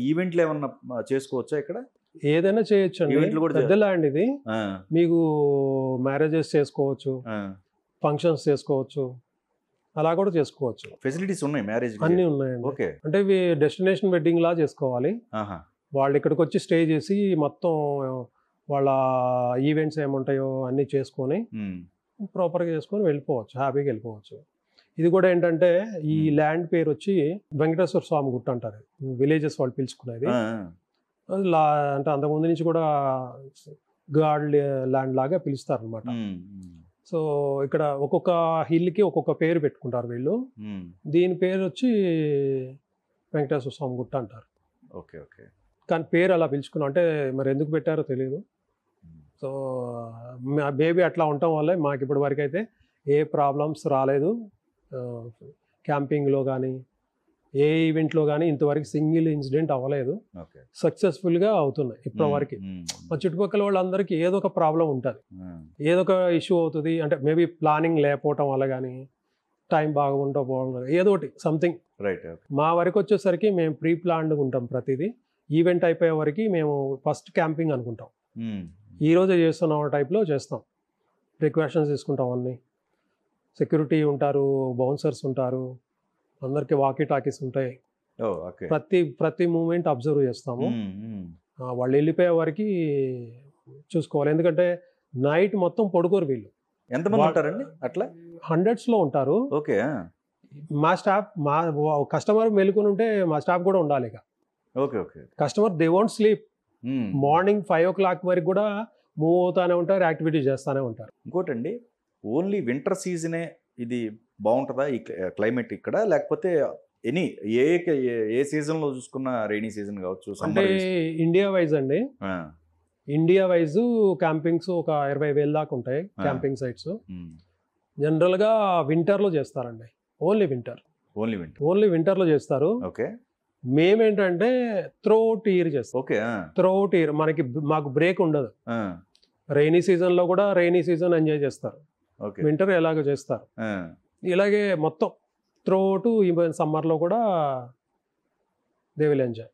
ఈవెంట్లు ఏమన్నా చేసుకోవచ్చా ఇక్కడ? ఏదైనా చేయొచ్చండి. ఈవెంట్లు కూడా పెద్ద ల్యాండ్ ఇది. ఆ, మీకు మ్యారేజెస్ చేసుకోవచ్చు, ఆ. ఫంక్షన్స్ చేసుకోవచ్చు, అలా కూడా చేసుకోవచ్చు. ఫెసిలిటీస్ ఉన్నాయి మ్యారేజ్? అన్నీ ఉన్నాయండి. ఓకే. అంటే ఇవి డెస్టినేషన్ వెడ్డింగ్ లా చేసుకోవాలి. ఆహా. వాళ్ళు ఇక్కడికి వచ్చి స్టే చేసి మొత్తం వాళ్ళ ఈవెంట్స్ ఏముంటాయో అన్నీ చేసుకొని ఉమ్, ప్రాపర్గా చేసుకొని వెళ్ళిపోవచ్చు, హ్యాపీగా వెళ్ళిపోవచ్చు. ఇది కూడా ఏంటంటే ఈ ల్యాండ్ పేరు వచ్చి వెంకటేశ్వర స్వామి గుట్ట అంటారు, విలేజెస్ వాళ్ళు పిలుచుకునేది. ఆ, అది అంటే అంతకుముందు నుంచి కూడా గాడ్ ల్యాండ్ లాగా పిలుస్తారు అనమాట. ఉమ్, ఉమ్, సో ఇక్కడ ఒక్కొక్క హిల్కి ఒక్కొక్క పేరు పెట్టుకుంటారు వీళ్ళు. ఉమ్. దీని పేరు వచ్చి వెంకటేశ్వర స్వామి గుట్ట అంటారు. Okay, okay. కానీ పేరు అలా పిలుచుకున్నాం, అంటే మరి ఎందుకు పెట్టారో తెలియదు. సో మా బేబీ అట్లా ఉండటం వల్లే మాకు ఇప్పటి వరకు అయితే ఏ ప్రాబ్లమ్స్ రాలేదు. క్యాంపింగ్లో కానీ ఏ ఈవెంట్లో కానీ ఇంతవరకు సింగిల్ ఇన్సిడెంట్ అవ్వలేదు. ఓకే. సక్సెస్ఫుల్గా అవుతున్నాయి ఇప్పటి వరకు. మా చుట్టుపక్కల వాళ్ళందరికీ ఏదో ఒక ప్రాబ్లం ఉంటుంది, ఏదో ఒక ఇష్యూ అవుతుంది. అంటే మేబీ ప్లానింగ్ లేకపోవటం వల్ల కానీ, టైం బాగా ఉండకపోవడం, ఏదో ఒకటి సంథింగ్. రైట్. మా వరకు వచ్చేసరికి మేము ప్రీ ప్లాన్డ్గా ఉంటాం. ప్రతిదీ ఈవెంట్ అయిపోయే వరకు మేము ఫస్ట్ క్యాంపింగ్ అనుకుంటాం, ఈ రోజే చేస్తున్నాం టైప్లో చేస్తాం. ప్రికాషన్స్ తీసుకుంటాం అన్నీ. సెక్యూరిటీ ఉంటారు, బౌన్సర్స్ ఉంటారు, అందరికీ వాకీ టాకీస్ ఉంటాయి. ప్రతి మూమెంట్ అబ్జర్వ్ చేస్తాము. వాళ్ళు వెళ్ళిపోయే వరకు చూసుకోవాలి, ఎందుకంటే నైట్ మొత్తం పడుకోరు వీళ్ళు. ఎంతమంది ఉంటారండి అట్లా? హండ్రెడ్స్లో ఉంటారు. ఓకే. మా స్టాఫ్, మా కస్టమర్ మెలుకుని ఉంటే మా స్టాఫ్ కూడా ఉండాలి. ఇక okay, okay. Customer they won't sleep. Morning 5 o'clock వరకు కూడా మూవ్ అవుతానే ఉంటారు, యాక్టివిటీ చేస్తూనే ఉంటారు. ఇంకోటండి, ఓన్లీ వింటర్ సీజనే ఇది బాగుంటుందా ఈ క్లైమేట్ ఇక్కడ, లేకపోతే ఎనీ ఏ సీజన్లో చూసుకున్న, రైనీ సీజన్ కావచ్చు? అంటే ఇండియా వైజ్ అండి, ఇండియా వైజ్ క్యాంపింగ్స్ ఒక 20,000 దాకా ఉంటాయి క్యాంపింగ్ సైట్స్. జనరల్గా వింటర్లో చేస్తారండి, ఓన్లీ వింటర్లో చేస్తారు. ఓకే. మేమేంటంటే త్రూఅవుట్ ఇయర్ చేస్తాం. ఓకే. త్రూఅవుట్ ఇయర్ మాకు బ్రేక్ ఉండదు. రైనీ సీజన్లో కూడా రైనీ సీజన్ ఎంజాయ్ చేస్తారు, వింటర్ ఎలాగో చేస్తారు. ఇలాగే మొత్తం త్రూఅవుట్, ఈవెన్ సమ్మర్లో కూడా దే విల్ ఎంజాయ్.